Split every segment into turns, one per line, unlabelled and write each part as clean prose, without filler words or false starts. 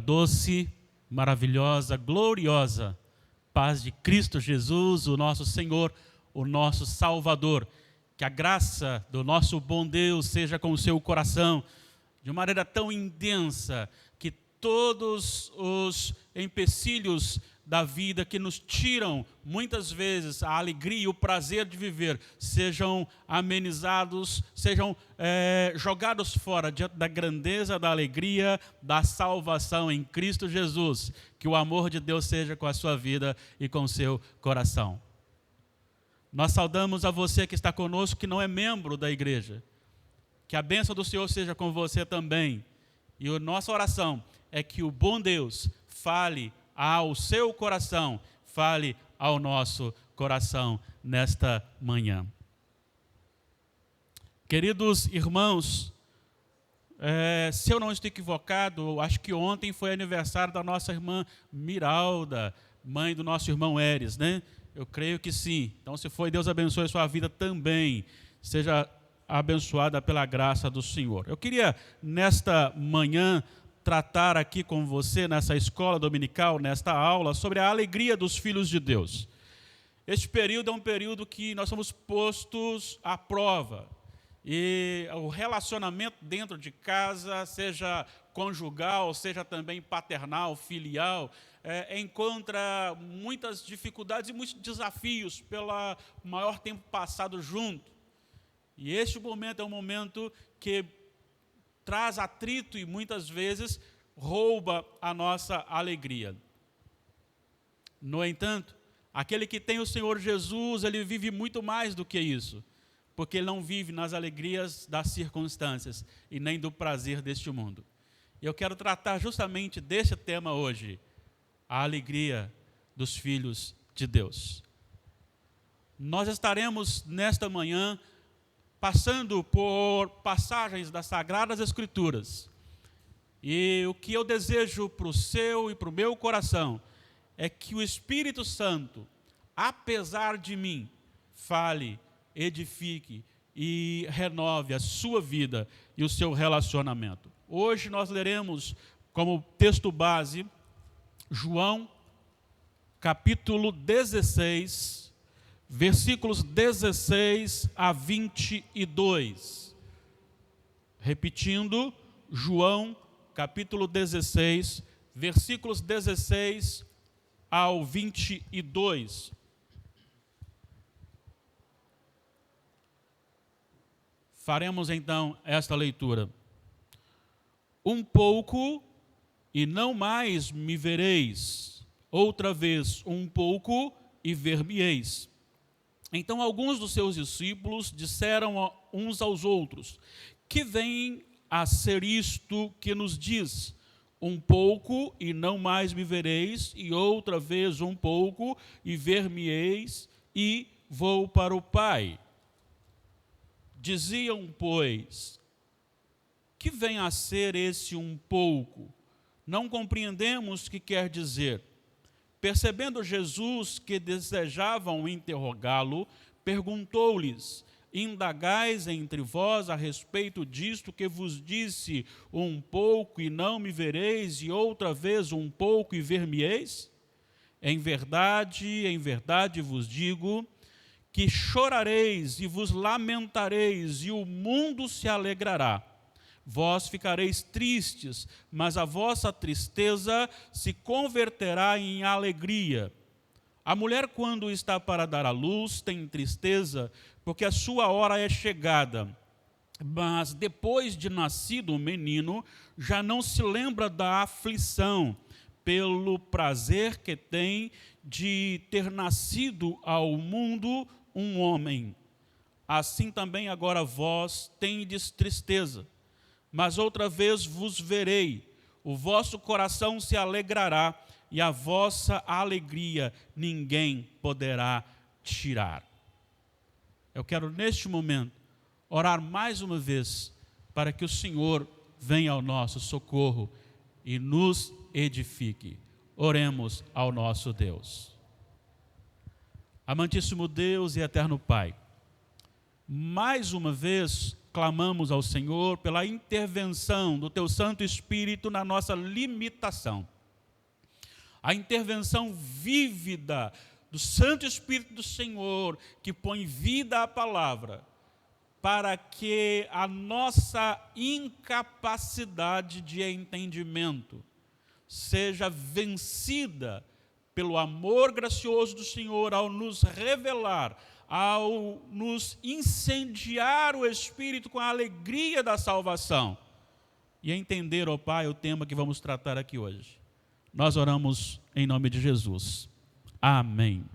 doce, maravilhosa, gloriosa paz de Cristo Jesus, o nosso Senhor, o nosso Salvador. Que a graça do nosso bom Deus seja com o seu coração, de uma maneira tão intensa, que todos os empecilhos da vida que nos tiram, muitas vezes, a alegria e o prazer de viver, sejam amenizados, sejam jogados fora diante da grandeza, da alegria, da salvação em Cristo Jesus. Que o amor de Deus seja com a sua vida e com o seu coração. Nós saudamos a você que está conosco, que não é membro da igreja. Que a bênção do Senhor seja com você também. E a nossa oração é que o bom Deus fale ao seu coração, fale ao nosso coração nesta manhã. Queridos irmãos, se eu não estou equivocado, acho que ontem foi aniversário da nossa irmã Miralda, mãe do nosso irmão Eres, né? Eu creio que sim. Então, se foi, Deus abençoe a sua vida também. Seja abençoada pela graça do Senhor. Eu queria, nesta manhã, tratar aqui com você, nessa escola dominical, nesta aula, sobre a alegria dos filhos de Deus. Este período é um período que nós somos postos à prova. E o relacionamento dentro de casa, seja conjugal, seja também paternal, filial, encontra muitas dificuldades e muitos desafios pelo maior tempo passado junto. E este momento é um momento que traz atrito e muitas vezes rouba a nossa alegria. No entanto, aquele que tem o Senhor Jesus, ele vive muito mais do que isso, porque ele não vive nas alegrias das circunstâncias e nem do prazer deste mundo. E eu quero tratar justamente deste tema hoje, a alegria dos filhos de Deus. Nós estaremos nesta manhã passando por passagens das Sagradas Escrituras. E o que eu desejo para o seu e para o meu coração é que o Espírito Santo, apesar de mim, fale, edifique e renove a sua vida e o seu relacionamento. Hoje nós leremos como texto base João, capítulo 16, versículos 16 a 22. Repetindo, João, capítulo 16, versículos 16 ao 22. Faremos então esta leitura. Um pouco e não mais me vereis, outra vez um pouco e ver-me-eis. Então alguns dos seus discípulos disseram uns aos outros: que vem a ser isto que nos diz? Um pouco e não mais me vereis, e outra vez um pouco e ver-me-eis, e vou para o Pai. Diziam, pois, que vem a ser esse um pouco? Não compreendemos o que quer dizer. Percebendo Jesus que desejavam interrogá-lo, perguntou-lhes: indagais entre vós a respeito disto que vos disse, um pouco e não me vereis, e outra vez um pouco e ver-me-eis? Em verdade vos digo, que chorareis e vos lamentareis, e o mundo se alegrará. Vós ficareis tristes, mas a vossa tristeza se converterá em alegria. A mulher, quando está para dar à luz, tem tristeza, porque a sua hora é chegada. Mas depois de nascido o menino, já não se lembra da aflição, pelo prazer que tem de ter nascido ao mundo um homem. Assim também agora vós tendes tristeza, mas outra vez vos verei, o vosso coração se alegrará, e a vossa alegria ninguém poderá tirar. Eu quero neste momento orar mais uma vez para que o Senhor venha ao nosso socorro e nos edifique. Oremos ao nosso Deus. Amantíssimo Deus e eterno Pai, mais uma vez clamamos ao Senhor pela intervenção do Teu Santo Espírito na nossa limitação. A intervenção vívida do Santo Espírito do Senhor, que põe vida à palavra, para que a nossa incapacidade de entendimento seja vencida pelo amor gracioso do Senhor ao nos revelar, ao nos incendiar o Espírito com a alegria da salvação e entender, ó Pai, o tema que vamos tratar aqui hoje. Nós oramos em nome de Jesus. Amém.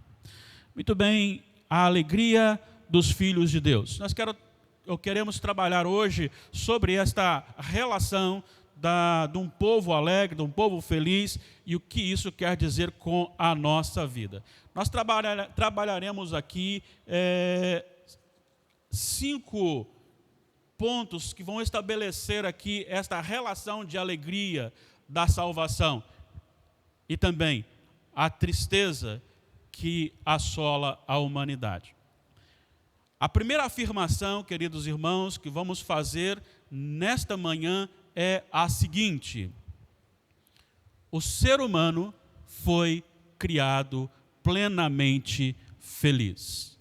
Muito bem, a alegria dos filhos de Deus. Queremos trabalhar hoje sobre esta relação de um povo alegre, de um povo feliz, e o que isso quer dizer com a nossa vida. Nós trabalharemos aqui 5 pontos que vão estabelecer aqui esta relação de alegria da salvação e também a tristeza que assola a humanidade. A primeira afirmação, queridos irmãos, que vamos fazer nesta manhã é a seguinte: o ser humano foi criado plenamente feliz.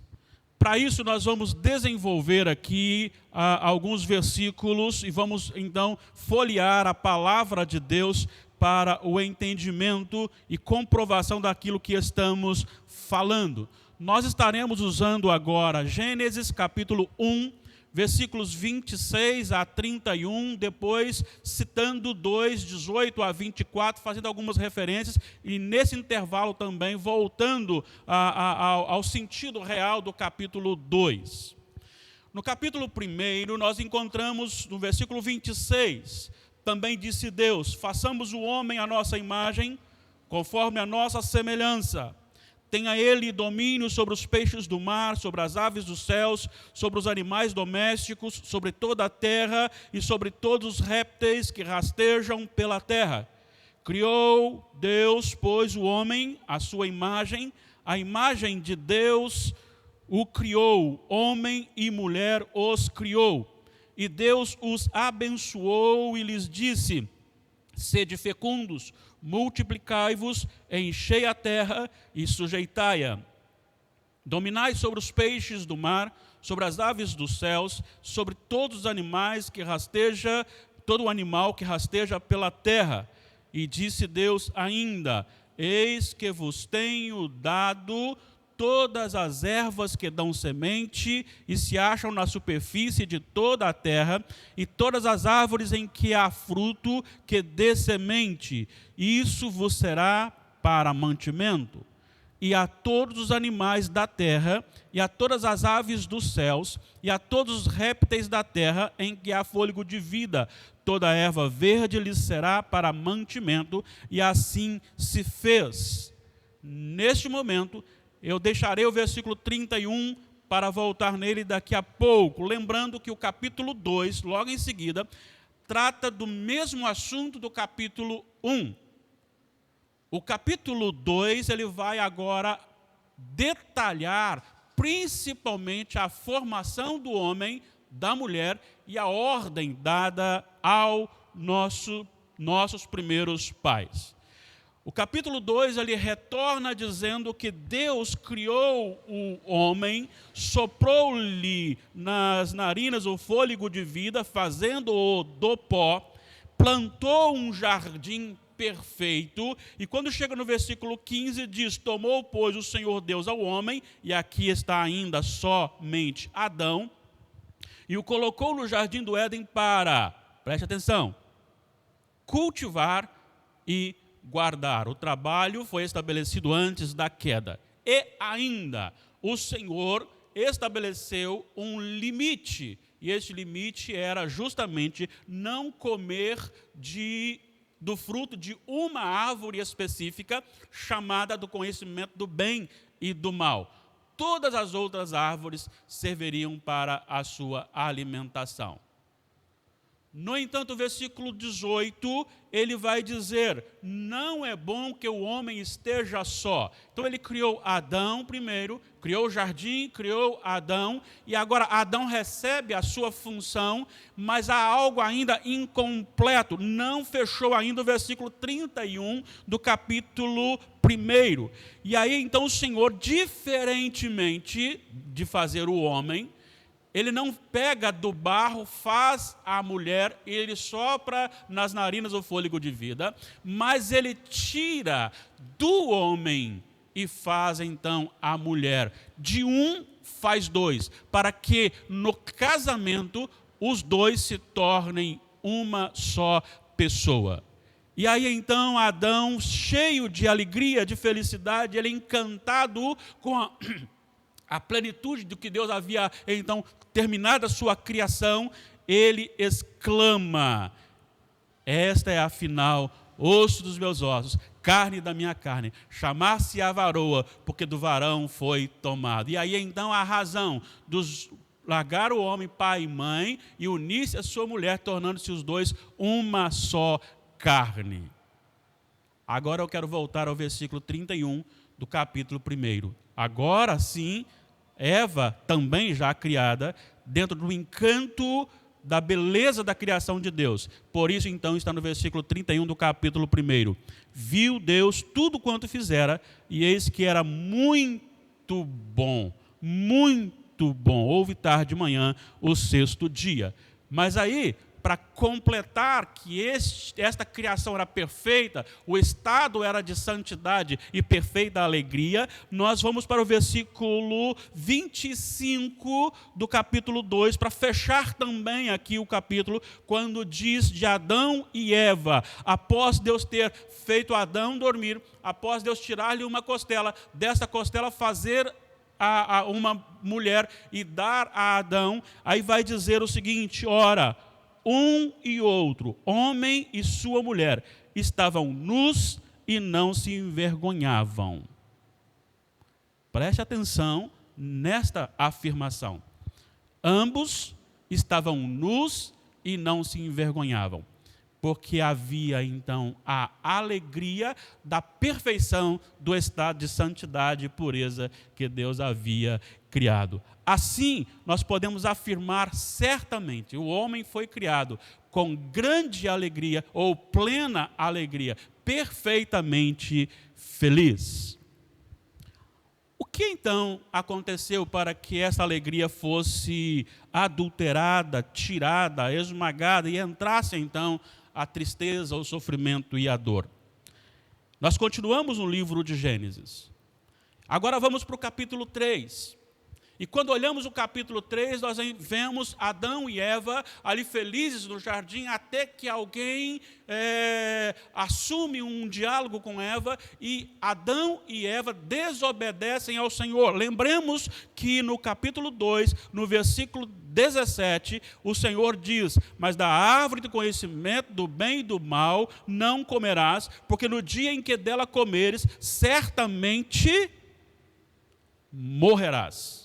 Para isso, nós vamos desenvolver aqui alguns versículos e vamos então folhear a palavra de Deus para o entendimento e comprovação daquilo que estamos falando. Nós estaremos usando agora Gênesis capítulo 1, versículos 26 a 31, depois citando 2, 18 a 24, fazendo algumas referências, e nesse intervalo também voltando ao sentido real do capítulo 2. No capítulo 1, nós encontramos no versículo 26, também disse Deus: façamos o homem à nossa imagem, conforme a nossa semelhança. Tenha ele domínio sobre os peixes do mar, sobre as aves dos céus, sobre os animais domésticos, sobre toda a terra e sobre todos os répteis que rastejam pela terra. Criou Deus, pois, o homem à sua imagem, a imagem de Deus o criou, homem e mulher os criou. E Deus os abençoou e lhes disse: sede fecundos, multiplicai-vos, enchei a terra e sujeitai-a. Dominai sobre os peixes do mar, sobre as aves dos céus, sobre todos os animais que rasteja, todo o animal que rasteja pela terra. E disse Deus ainda: eis que vos tenho dado todas as ervas que dão semente e se acham na superfície de toda a terra, e todas as árvores em que há fruto que dê semente, isso vos será para mantimento. E a todos os animais da terra, e a todas as aves dos céus, e a todos os répteis da terra em que há fôlego de vida, toda a erva verde lhes será para mantimento, e assim se fez. Neste momento, eu deixarei o versículo 31 para voltar nele daqui a pouco, lembrando que o capítulo 2, logo em seguida, trata do mesmo assunto do capítulo 1. O capítulo 2, ele vai agora detalhar principalmente a formação do homem, da mulher e a ordem dada aos nossos primeiros pais. O capítulo 2, ele retorna dizendo que Deus criou o homem, soprou-lhe nas narinas o fôlego de vida, fazendo-o do pó, plantou um jardim perfeito, e quando chega no versículo 15, diz: tomou, pois, o Senhor Deus ao homem, e aqui está ainda somente Adão, e o colocou no jardim do Éden para, preste atenção, cultivar e guardar. O trabalho foi estabelecido antes da queda. E ainda, o Senhor estabeleceu um limite. E esse limite era justamente não comer do fruto de uma árvore específica, chamada do conhecimento do bem e do mal. Todas as outras árvores serviriam para a sua alimentação. No entanto, o versículo 18, ele vai dizer, não é bom que o homem esteja só. Então ele criou Adão primeiro, criou o jardim, criou Adão, e agora Adão recebe a sua função, mas há algo ainda incompleto, não fechou ainda o versículo 31 do capítulo 1. E aí então o Senhor, diferentemente de fazer o homem, ele não pega do barro, faz a mulher, ele sopra nas narinas o fôlego de vida, mas ele tira do homem e faz então a mulher. De um faz dois, para que no casamento os dois se tornem uma só pessoa. E aí então Adão, cheio de alegria, de felicidade, ele encantado com a plenitude do que Deus havia então terminado a sua criação, ele exclama, esta é afinal osso dos meus ossos, carne da minha carne, chamar-se-á varoa, porque do varão foi tomado. E aí então a razão dos largar o homem, pai e mãe, e unir-se a sua mulher, tornando-se os dois uma só carne. Agora eu quero voltar ao versículo 31 do capítulo 1. Agora sim, Eva, também já criada, dentro do encanto da beleza da criação de Deus. Por isso, então, está no versículo 31 do capítulo 1. Viu Deus tudo quanto fizera, e eis que era muito bom, muito bom. Houve tarde de manhã, o sexto dia. Mas aí, para completar que esta criação era perfeita, o estado era de santidade e perfeita alegria, nós vamos para o versículo 25 do capítulo 2, para fechar também aqui o capítulo, quando diz de Adão e Eva, após Deus ter feito Adão dormir, após Deus tirar-lhe uma costela, desta costela fazer a uma mulher e dar a Adão, aí vai dizer o seguinte, ora, um e outro, homem e sua mulher, estavam nus e não se envergonhavam. Preste atenção nesta afirmação. Ambos estavam nus e não se envergonhavam, porque havia então a alegria da perfeição do estado de santidade e pureza que Deus havia criado. Assim, nós podemos afirmar certamente, o homem foi criado com grande alegria, ou plena alegria, perfeitamente feliz. O que então aconteceu para que essa alegria fosse adulterada, tirada, esmagada e entrasse então a tristeza, o sofrimento e a dor? Nós continuamos no livro de Gênesis. Agora vamos para o capítulo 3. E quando olhamos o capítulo 3, nós vemos Adão e Eva ali felizes no jardim, até que alguém assume um diálogo com Eva, e Adão e Eva desobedecem ao Senhor. Lembremos que no capítulo 2, no versículo 17, o Senhor diz, mas da árvore do conhecimento do bem e do mal não comerás, porque no dia em que dela comeres, certamente morrerás.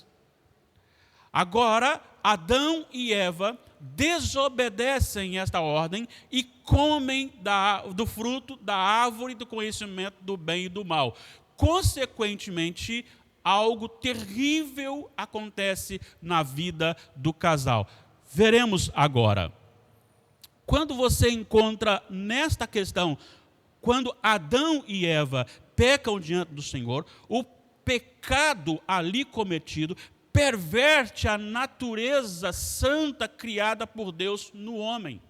Agora, Adão e Eva desobedecem esta ordem e comem do fruto da árvore do conhecimento do bem e do mal. Consequentemente, algo terrível acontece na vida do casal. Veremos agora. Quando você encontra nesta questão, quando Adão e Eva pecam diante do Senhor, o pecado ali cometido perverte a natureza santa criada por Deus no homem.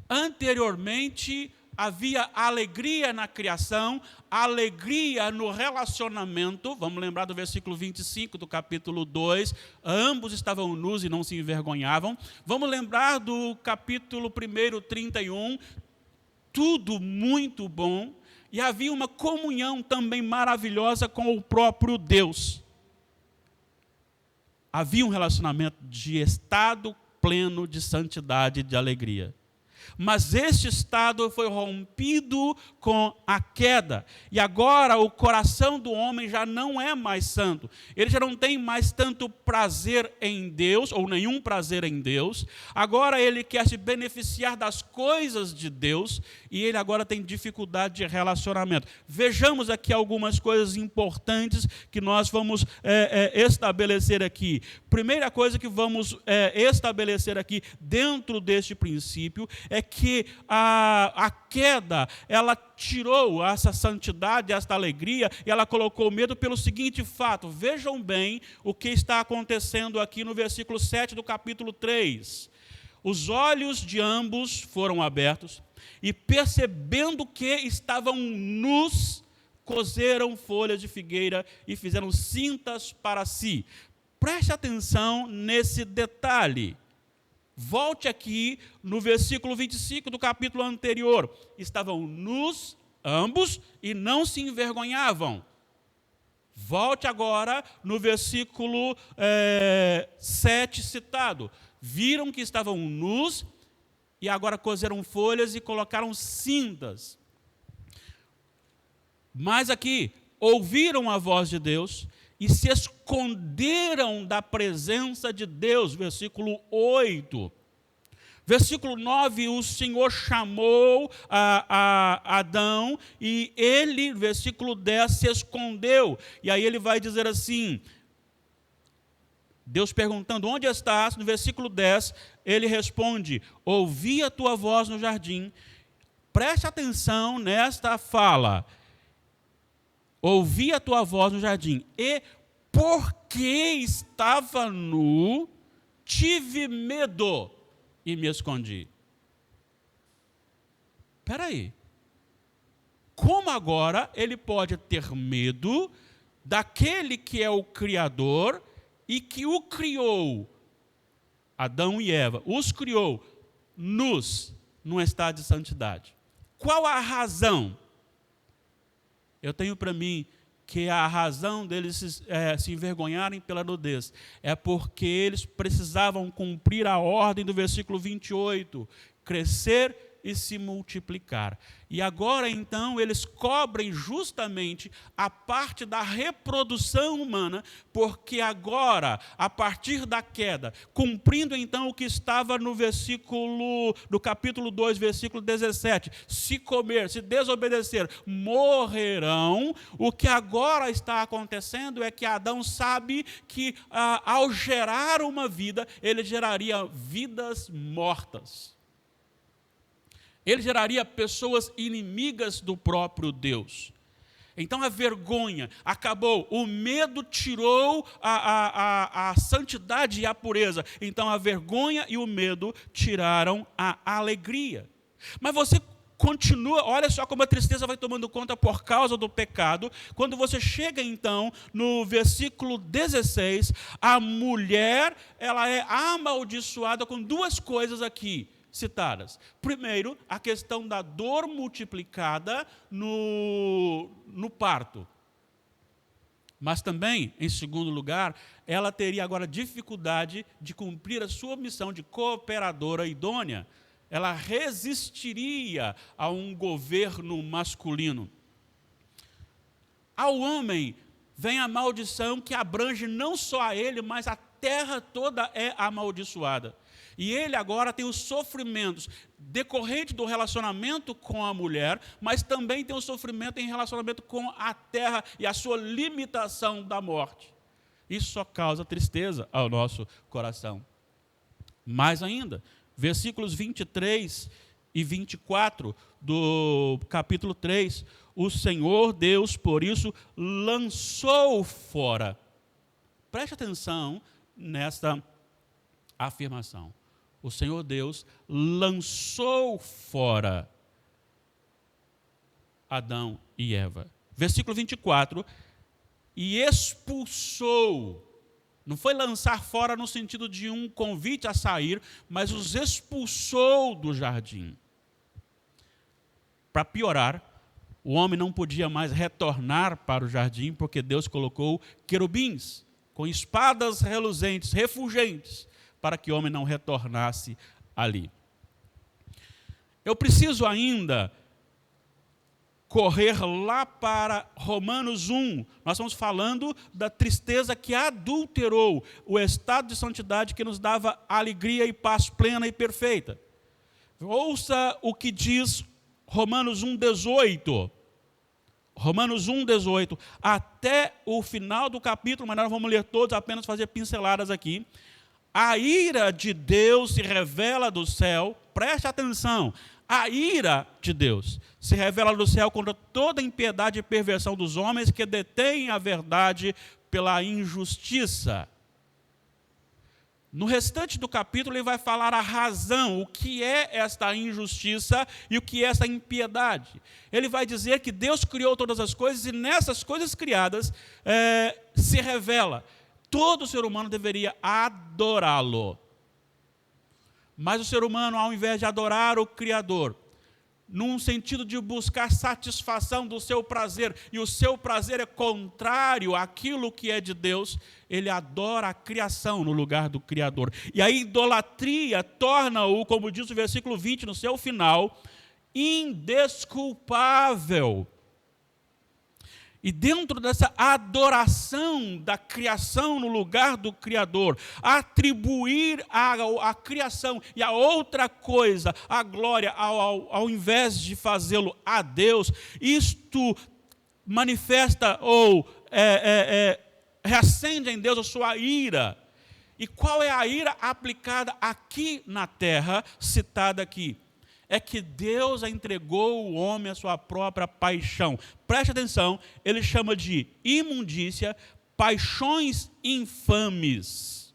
Anteriormente, havia alegria na criação, alegria no relacionamento. Vamos lembrar do versículo 25 do capítulo 2. Ambos estavam nus e não se envergonhavam. Vamos lembrar do capítulo 1, 31. Tudo muito bom. E havia uma comunhão também maravilhosa com o próprio Deus. Havia um relacionamento de estado pleno de santidade e de alegria. Mas este estado foi rompido com a queda. E agora o coração do homem já não é mais santo. Ele já não tem mais tanto prazer em Deus, ou nenhum prazer em Deus. Agora ele quer se beneficiar das coisas de Deus, e ele agora tem dificuldade de relacionamento. Vejamos aqui algumas coisas importantes que nós vamos estabelecer aqui. Primeira coisa que vamos estabelecer aqui dentro deste princípio é que a queda, ela tirou essa santidade, esta alegria, e ela colocou medo pelo seguinte fato. Vejam bem o que está acontecendo aqui no versículo 7 do capítulo 3. Os olhos de ambos foram abertos, e percebendo que estavam nus, coseram folhas de figueira e fizeram cintas para si. Preste atenção nesse detalhe. Volte aqui no versículo 25 do capítulo anterior. Estavam nus ambos e não se envergonhavam. Volte agora no versículo 7 citado. Viram que estavam nus e agora coseram folhas e colocaram cintas. Mas aqui, ouviram a voz de Deus e se esconderam da presença de Deus. Versículo 8. Versículo 9, o Senhor chamou a Adão e ele, versículo 10, se escondeu. E aí ele vai dizer assim, Deus perguntando, onde estás? No versículo 10, ele responde, ouvi a tua voz no jardim. Preste atenção nesta fala. Ouvi a tua voz no jardim, e porque estava nu, tive medo e me escondi. Espera aí. Como agora ele pode ter medo daquele que é o Criador e que o criou, Adão e Eva, os criou nus, num estado de santidade? Qual a razão? Eu tenho para mim que a razão deles se envergonharem pela nudez é porque eles precisavam cumprir a ordem do versículo 28, crescer e se multiplicar. E agora, então, eles cobrem justamente a parte da reprodução humana, porque agora, a partir da queda, cumprindo então o que estava no versículo, do capítulo 2, versículo 17, se comer, se desobedecer, morrerão. O que agora está acontecendo é que Adão sabe que ao gerar uma vida, ele geraria vidas mortas. Ele geraria pessoas inimigas do próprio Deus. Então a vergonha acabou, o medo tirou a santidade e a pureza. Então a vergonha e o medo tiraram a alegria. Mas você continua, olha só como a tristeza vai tomando conta por causa do pecado. Quando você chega então no versículo 16, a mulher, ela é amaldiçoada com duas coisas aqui citadas. Primeiro, a questão da dor multiplicada no parto. Mas também, em segundo lugar, ela teria agora dificuldade de cumprir a sua missão de cooperadora idônea. Ela resistiria a um governo masculino. Ao homem vem a maldição que abrange não só a ele, mas a terra toda é amaldiçoada. E ele agora tem os sofrimentos decorrentes do relacionamento com a mulher, mas também tem o sofrimento em relacionamento com a terra e a sua limitação da morte. Isso só causa tristeza ao nosso coração. Mais ainda, versículos 23 e 24 do capítulo 3, o Senhor Deus, por isso, lançou fora. Preste atenção nesta afirmação. O Senhor Deus lançou fora Adão e Eva. Versículo 24, e expulsou. Não foi lançar fora no sentido de um convite a sair, mas os expulsou do jardim. Para piorar, o homem não podia mais retornar para o jardim, porque Deus colocou querubins, com espadas reluzentes, refulgentes, para que o homem não retornasse ali. Eu preciso ainda correr lá para Romanos 1. Nós estamos falando da tristeza que adulterou o estado de santidade que nos dava alegria e paz plena e perfeita. Ouça o que diz Romanos 1,18. Romanos 1,18. Até o final do capítulo, mas nós não vamos ler todos, apenas fazer pinceladas aqui. A ira de Deus se revela do céu, preste atenção, a ira de Deus se revela do céu contra toda impiedade e perversão dos homens que detêm a verdade pela injustiça. No restante do capítulo ele vai falar a razão, o que é esta injustiça e o que é esta impiedade. Ele vai dizer que Deus criou todas as coisas e nessas coisas criadas se revela. Todo ser humano deveria adorá-lo. Mas o ser humano, ao invés de adorar o Criador, num sentido de buscar satisfação do seu prazer, e o seu prazer é contrário àquilo que é de Deus, ele adora a criação no lugar do Criador. E a idolatria torna-o, como diz o versículo 20 no seu final, indesculpável. E dentro dessa adoração da criação no lugar do Criador, atribuir à criação e a outra coisa, a glória, ao invés de fazê-lo a Deus, isto manifesta ou reacende em Deus a sua ira. E qual é a ira aplicada aqui na terra, citada aqui? É que Deus entregou o homem à sua própria paixão. Preste atenção, ele chama de imundícia, paixões infames.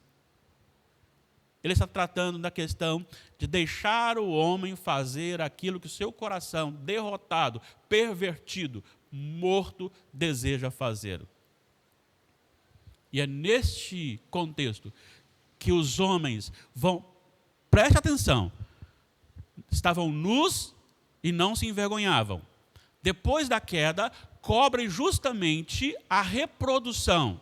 Ele está tratando da questão de deixar o homem fazer aquilo que o seu coração, derrotado, pervertido, morto, deseja fazer. E é neste contexto que os homens vão, preste atenção, estavam nus e não se envergonhavam. Depois da queda, cobrem justamente a reprodução.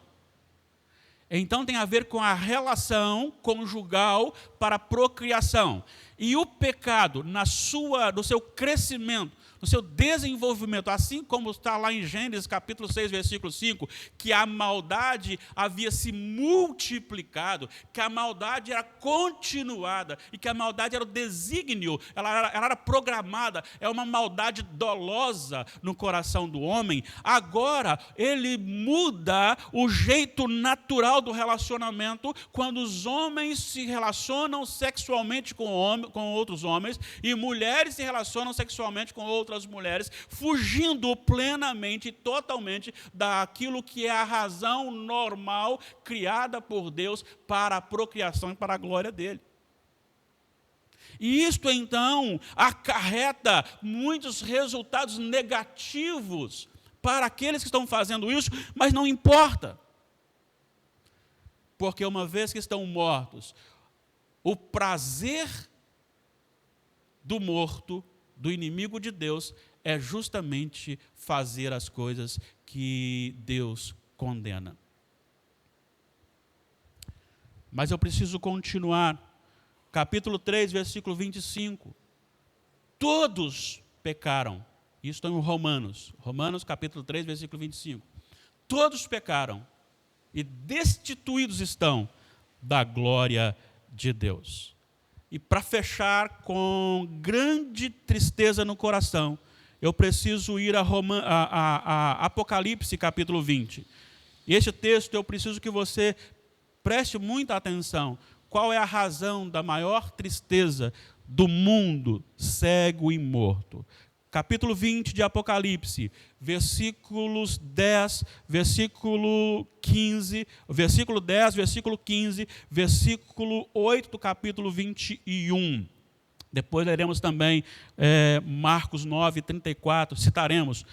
Então tem a ver com a relação conjugal para a procriação. E o pecado, no seu crescimento, no seu desenvolvimento, assim como está lá em Gênesis capítulo 6, versículo 5, que a maldade havia se multiplicado, que a maldade era continuada, e que a maldade era o desígnio, ela era programada, é uma maldade dolosa no coração do homem. Agora, ele muda o jeito natural do relacionamento, quando os homens se relacionam sexualmente com outros homens, e mulheres se relacionam sexualmente com outras mulheres, fugindo plenamente e totalmente daquilo que é a razão normal criada por Deus para a procriação e para a glória dele. E isto então acarreta muitos resultados negativos para aqueles que estão fazendo isso, mas não importa. Porque uma vez que estão mortos, o prazer do morto, do inimigo de Deus, é justamente fazer as coisas que Deus condena. Mas eu preciso continuar. Capítulo 3, versículo 25. Todos pecaram. Isso está em Romanos. Romanos, capítulo 3, versículo 25. Todos pecaram e destituídos estão da glória de Deus. E para fechar com grande tristeza no coração, eu preciso ir a Apocalipse capítulo 20. E este texto eu preciso que você preste muita atenção. Qual é a razão da maior tristeza do mundo cego e morto? Capítulo 20 de Apocalipse, versículos 10, versículo 15, versículo 10, versículo 15, versículo 8 do capítulo 21. Depois leremos também Marcos 9, 34, citaremos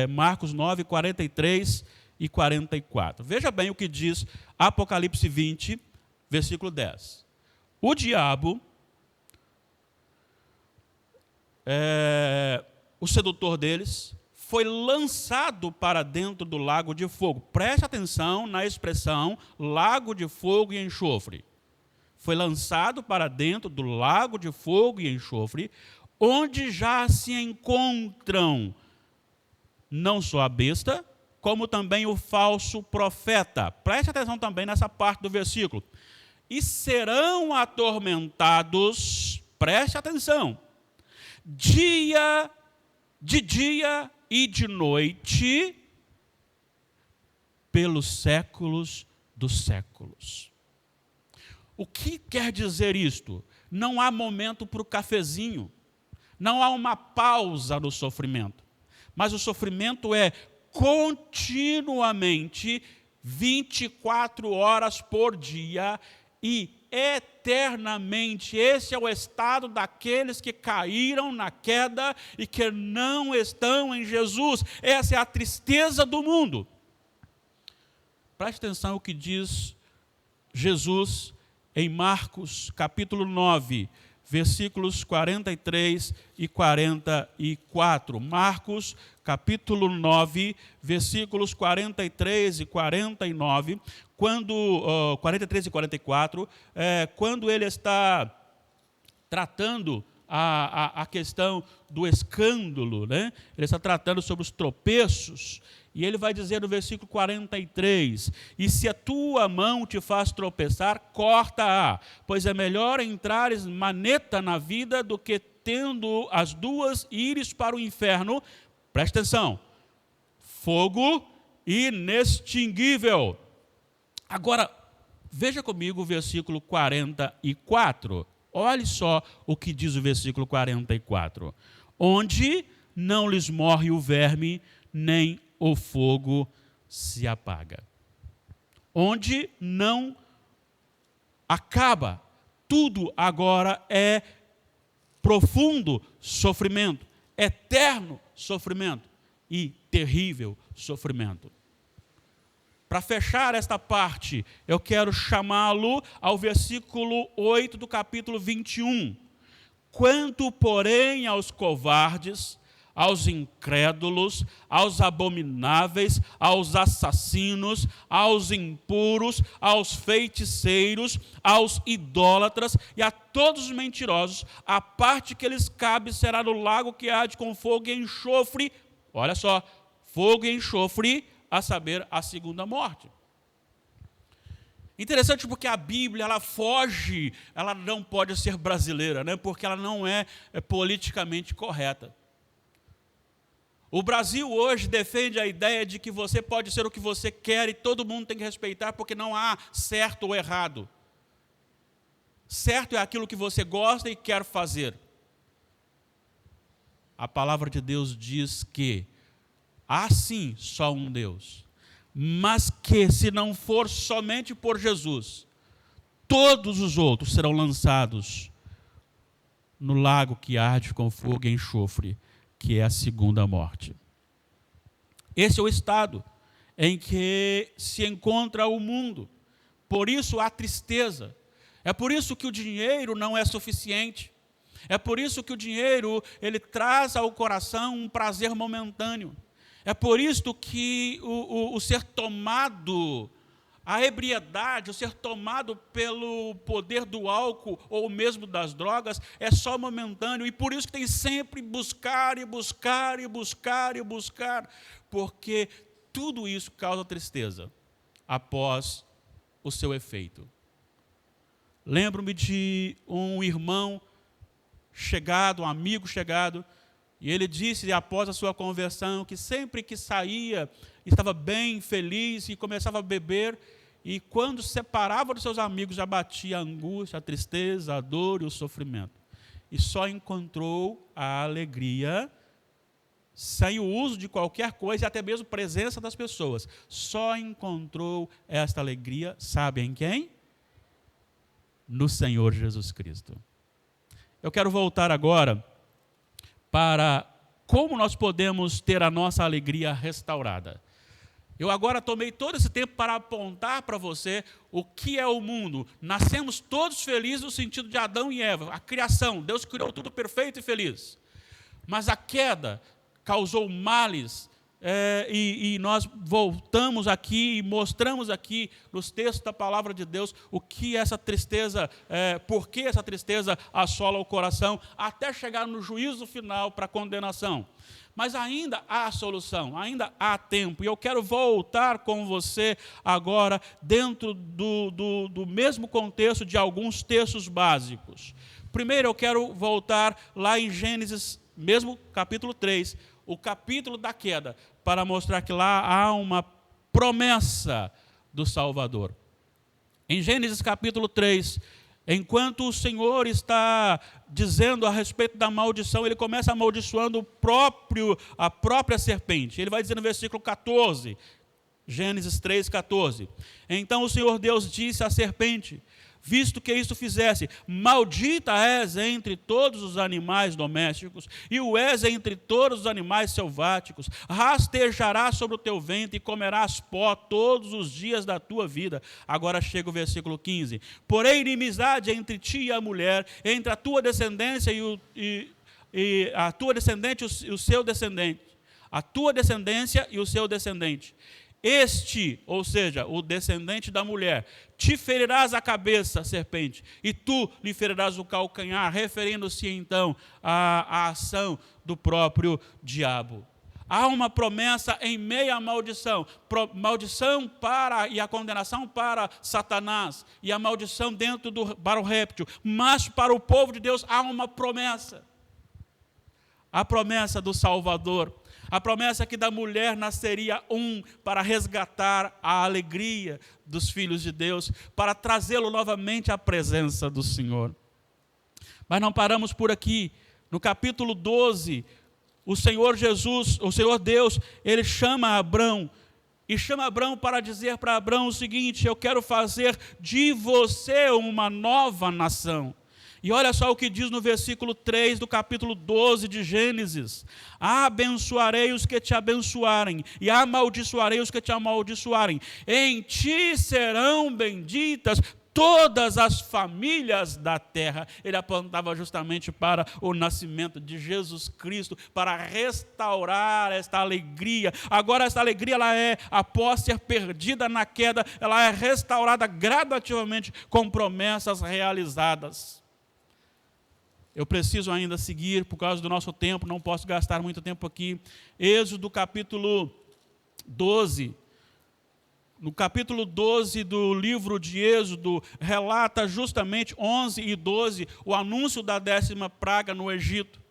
Marcos 9, 43 e 44. Veja bem o que diz Apocalipse 20, versículo 10. O diabo, o sedutor deles, foi lançado para dentro do lago de fogo. Preste atenção na expressão lago de fogo e enxofre. Foi lançado para dentro do lago de fogo e enxofre, onde já se encontram não só a besta, como também o falso profeta. Preste atenção também nessa parte do versículo. E serão atormentados, preste atenção, de dia e de noite, pelos séculos dos séculos. O que quer dizer isto? Não há momento para o cafezinho, não há uma pausa no sofrimento, mas o sofrimento é continuamente, 24 horas por dia e eternamente. Esse é o estado daqueles que caíram na queda e que não estão em Jesus. Essa é a tristeza do mundo. Preste atenção ao que diz Jesus em Marcos, capítulo 9, versículos 43 e 44. Marcos, capítulo 9, versículos 43 e 49, 43 e 44, quando ele está tratando a questão do escândalo, né? Ele está tratando sobre os tropeços, e ele vai dizer no versículo 43, e se a tua mão te faz tropeçar, corta-a, pois é melhor entrares maneta na vida do que tendo as duas ires para o inferno, presta atenção, fogo inextinguível. Agora, veja comigo o versículo 44, olhe só o que diz o versículo 44, onde não lhes morre o verme, nem o fogo se apaga. Onde não acaba, tudo agora é profundo sofrimento, eterno sofrimento e terrível sofrimento. Para fechar esta parte, eu quero chamá-lo ao versículo 8 do capítulo 21. Quanto, porém, aos covardes, aos incrédulos, aos abomináveis, aos assassinos, aos impuros, aos feiticeiros, aos idólatras e a todos os mentirosos, a parte que lhes cabe será no lago que arde com fogo e enxofre, olha só, fogo e enxofre, a saber, a segunda morte. Interessante porque a Bíblia, ela foge, ela não pode ser brasileira, né? Porque ela não é politicamente correta. O Brasil hoje defende a ideia de que você pode ser o que você quer e todo mundo tem que respeitar, porque não há certo ou errado. Certo é aquilo que você gosta e quer fazer. A palavra de Deus diz que há sim só um Deus, mas que se não for somente por Jesus, todos os outros serão lançados no lago que arde com fogo e enxofre, que é a segunda morte. Esse é o estado em que se encontra o mundo. Por isso há tristeza. É por isso que o dinheiro não é suficiente. É por isso que o dinheiro, ele traz ao coração um prazer momentâneo. É por isso que o ser tomado, a ebriedade, o ser tomado pelo poder do álcool ou mesmo das drogas é só momentâneo. E por isso que tem sempre buscar e buscar e buscar e buscar, porque tudo isso causa tristeza após o seu efeito. Lembro-me de um irmão chegado, um amigo chegado, e ele disse, após a sua conversão, que sempre que saía, estava bem, feliz, e começava a beber, e quando se separava dos seus amigos, já batia a angústia, a tristeza, a dor e o sofrimento. E só encontrou a alegria, sem o uso de qualquer coisa, e até mesmo presença das pessoas. Só encontrou esta alegria, sabe em quem? No Senhor Jesus Cristo. Eu quero voltar agora para como nós podemos ter a nossa alegria restaurada. Eu agora tomei todo esse tempo para apontar para você o que é o mundo. Nascemos todos felizes no sentido de Adão e Eva, a criação. Deus criou tudo perfeito e feliz. Mas a queda causou males e nós voltamos aqui e mostramos aqui nos textos da palavra de Deus o que essa tristeza, por que essa tristeza assola o coração, até chegar no juízo final para a condenação. Mas ainda há solução, ainda há tempo. E eu quero voltar com você agora dentro do mesmo contexto de alguns textos básicos. Primeiro eu quero voltar lá em Gênesis, mesmo capítulo 3, o capítulo da queda, para mostrar que lá há uma promessa do Salvador. Em Gênesis capítulo 3, enquanto o Senhor está dizendo a respeito da maldição, ele começa amaldiçoando a própria serpente. Ele vai dizer no versículo 14, Gênesis 3, 14. Então o Senhor Deus disse à serpente: visto que isto fizesse, maldita és entre todos os animais domésticos, e o és entre todos os animais selváticos. Rastejarás sobre o teu ventre e comerás pó todos os dias da tua vida. Agora chega o versículo 15. Porém, inimizade entre ti e a mulher, entre a tua descendência e a tua descendente e o seu descendente. A tua descendência e o seu descendente. Este, ou seja, o descendente da mulher, te ferirás a cabeça, serpente, e tu lhe ferirás o calcanhar, referindo-se então à ação do próprio diabo. Há uma promessa em meio à maldição, maldição e a condenação para Satanás, e a maldição para o réptil, mas para o povo de Deus há uma promessa. A promessa do Salvador. A promessa que da mulher nasceria para resgatar a alegria dos filhos de Deus, para trazê-lo novamente à presença do Senhor. Mas não paramos por aqui. No capítulo 12, o Senhor Deus, ele chama Abrão, e chama Abrão para dizer para Abrão o seguinte: eu quero fazer de você uma nova nação. E olha só o que diz no versículo 3 do capítulo 12 de Gênesis: abençoarei os que te abençoarem, e amaldiçoarei os que te amaldiçoarem. Em ti serão benditas todas as famílias da terra. Ele apontava justamente para o nascimento de Jesus Cristo, para restaurar esta alegria. Agora esta alegria, após ser perdida na queda, ela é restaurada gradativamente com promessas realizadas. Eu preciso ainda seguir, por causa do nosso tempo, não posso gastar muito tempo aqui. Êxodo capítulo 12. No capítulo 12 do livro de Êxodo, relata justamente 11 e 12, o anúncio da 10ª praga no Egito.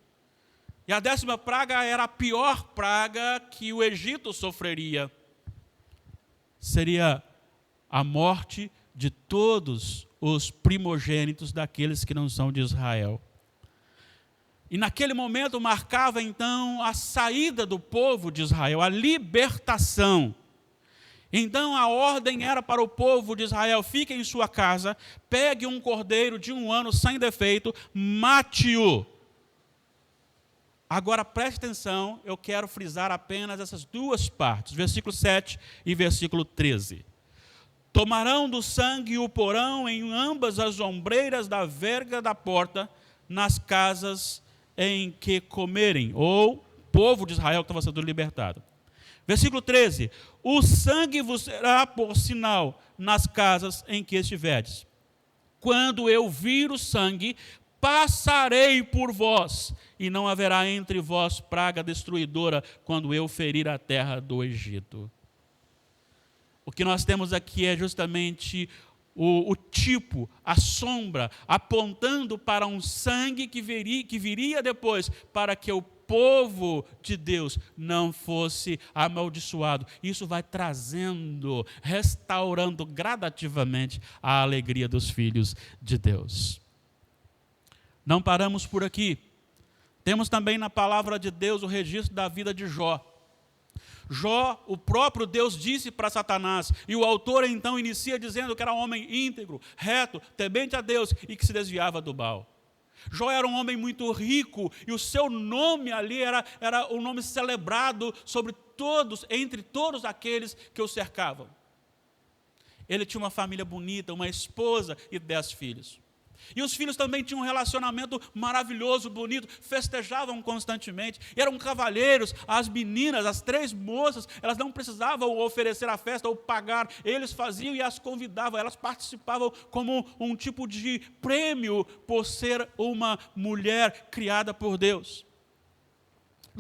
E a 10ª praga era a pior praga que o Egito sofreria. Seria a morte de todos os primogênitos daqueles que não são de Israel. E naquele momento marcava então a saída do povo de Israel, a libertação. Então a ordem era para o povo de Israel: fique em sua casa, pegue um cordeiro de 1 ano sem defeito, mate-o. Agora preste atenção, eu quero frisar apenas essas duas partes, versículo 7 e versículo 13. Tomarão do sangue e o porão em ambas as ombreiras da verga da porta, nas casas em que comerem, ou povo de Israel que estava sendo libertado. Versículo 13: o sangue vos será por sinal nas casas em que estiverdes. Quando eu vir o sangue, passarei por vós, e não haverá entre vós praga destruidora, quando eu ferir a terra do Egito. O que nós temos aqui é justamente o tipo, a sombra, apontando para um sangue que viria depois, para que o povo de Deus não fosse amaldiçoado. Isso vai trazendo, restaurando gradativamente a alegria dos filhos de Deus. Não paramos por aqui. Temos também na palavra de Deus o registro da vida de Jó. Jó, o próprio Deus disse para Satanás, e o autor então inicia dizendo que era um homem íntegro, reto, temente a Deus e que se desviava do Baal. Jó era um homem muito rico, e o seu nome ali era um nome celebrado entre todos aqueles que o cercavam. Ele tinha uma família bonita, uma esposa e 10 filhos. E os filhos também tinham um relacionamento maravilhoso, bonito, festejavam constantemente, eram cavalheiros. As meninas, as 3 moças, elas não precisavam oferecer a festa ou pagar, eles faziam e as convidavam, elas participavam como um tipo de prêmio por ser uma mulher criada por Deus.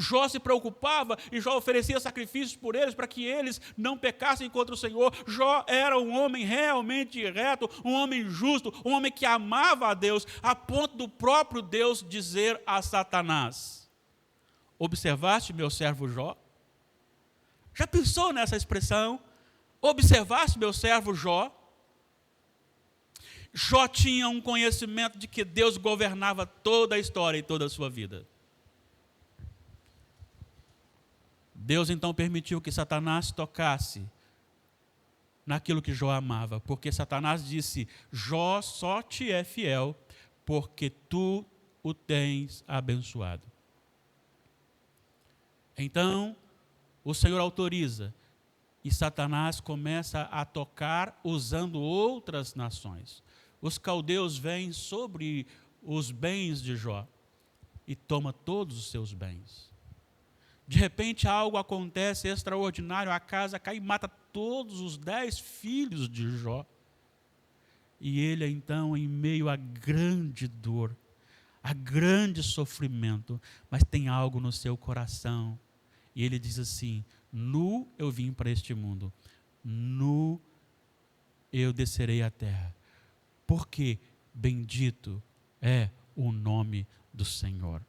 Jó se preocupava e Jó oferecia sacrifícios por eles para que eles não pecassem contra o Senhor. Jó era um homem realmente reto, um homem justo, um homem que amava a Deus, a ponto do próprio Deus dizer a Satanás: observaste meu servo Jó? Já pensou nessa expressão? Observaste meu servo Jó? Jó tinha um conhecimento de que Deus governava toda a história e toda a sua vida. Deus então permitiu que Satanás tocasse naquilo que Jó amava, porque Satanás disse: Jó só te é fiel porque tu o tens abençoado. Então, o Senhor autoriza e Satanás começa a tocar usando outras nações. Os caldeus vêm sobre os bens de Jó e toma todos os seus bens. De repente algo acontece extraordinário, a casa cai e mata todos os 10 filhos de Jó. E ele então, em meio à grande dor, a grande sofrimento, mas tem algo no seu coração. E ele diz assim: nu eu vim para este mundo, nu eu descerei à terra, porque bendito é o nome do Senhor.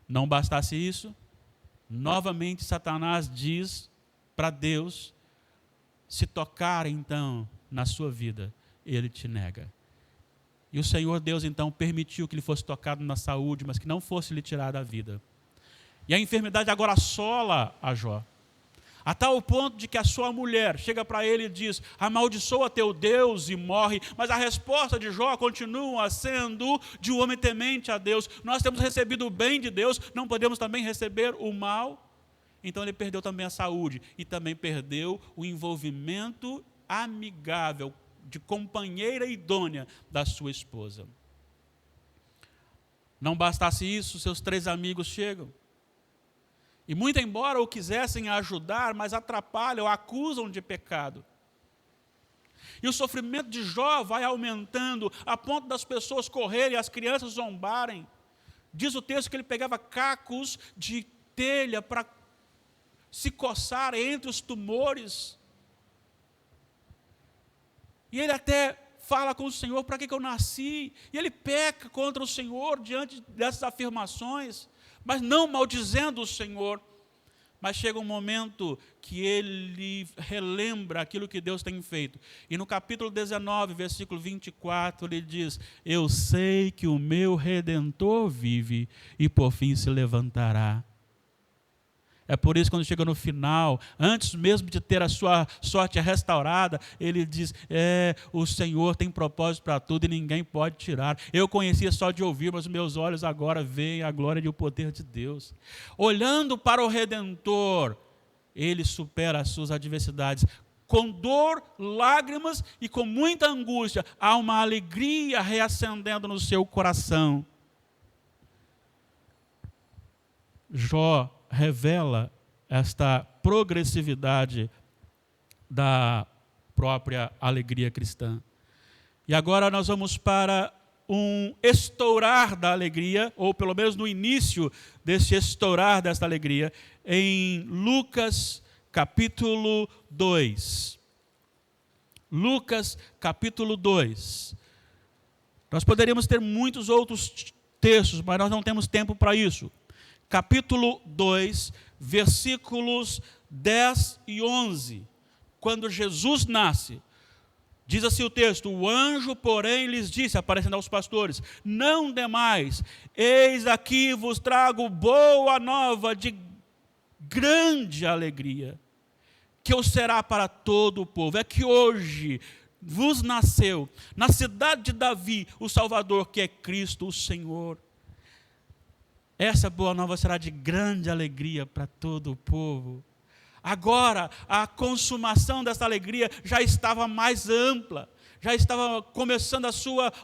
Não bastasse isso, novamente Satanás diz para Deus: se tocar então na sua vida, ele te nega. E o Senhor Deus então permitiu que ele fosse tocado na saúde, mas que não fosse lhe tirada a vida. E a enfermidade agora assola a Jó, a tal ponto de que a sua mulher chega para ele e diz: amaldiçoa teu Deus e morre. Mas a resposta de Jó continua sendo de um homem temente a Deus. Nós temos recebido o bem de Deus, não podemos também receber o mal? Então ele perdeu também a saúde e também perdeu o envolvimento amigável, de companheira idônea da sua esposa. Não bastasse isso, seus 3 amigos chegam. E muito embora o quisessem ajudar, mas atrapalham, acusam de pecado. E o sofrimento de Jó vai aumentando, a ponto das pessoas correrem, as crianças zombarem. Diz o texto que ele pegava cacos de telha para se coçar entre os tumores. E ele até fala com o Senhor: para que eu nasci? E ele peca contra o Senhor diante dessas afirmações, mas não maldizendo o Senhor. Mas chega um momento que ele relembra aquilo que Deus tem feito. E no capítulo 19, versículo 24, ele diz: eu sei que o meu Redentor vive e por fim se levantará. É por isso que quando chega no final, antes mesmo de ter a sua sorte restaurada, ele diz: o Senhor tem propósito para tudo e ninguém pode tirar. Eu conhecia só de ouvir, mas meus olhos agora veem a glória e o poder de Deus. Olhando para o Redentor, ele supera as suas adversidades. Com dor, lágrimas e com muita angústia, há uma alegria reacendendo no seu coração. Jó revela esta progressividade da própria alegria cristã. E agora nós vamos para um estourar da alegria, ou pelo menos no início desse estourar desta alegria, em Lucas capítulo 2. Lucas capítulo 2. Nós poderíamos ter muitos outros textos, mas nós não temos tempo para isso. Capítulo 2, versículos 10 e 11. Quando Jesus nasce, diz assim o texto: o anjo, porém, lhes disse, aparecendo aos pastores: não demais, eis aqui vos trago boa nova de grande alegria, que o será para todo o povo. É que hoje vos nasceu, na cidade de Davi, o Salvador, que é Cristo, o Senhor. Essa boa nova será de grande alegria para todo o povo. Agora, a consumação dessa alegria já estava mais ampla, já estava começando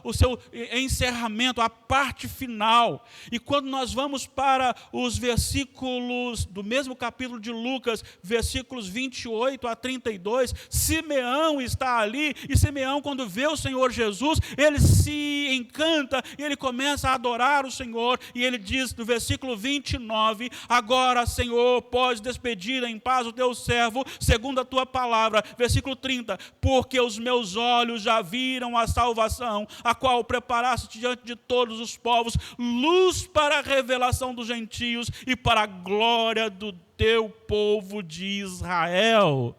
o seu encerramento, a parte final. E quando nós vamos para os versículos do mesmo capítulo de Lucas, versículos 28 a 32, Simeão está ali, e Simeão, quando vê o Senhor Jesus, ele se encanta, e ele começa a adorar o Senhor, e ele diz no versículo 29, agora, Senhor, pode despedir em paz o teu servo, segundo a tua palavra. Versículo 30, porque os meus olhos já viram a salvação, a qual preparaste diante de todos os povos, luz para a revelação dos gentios e para a glória do teu povo de Israel.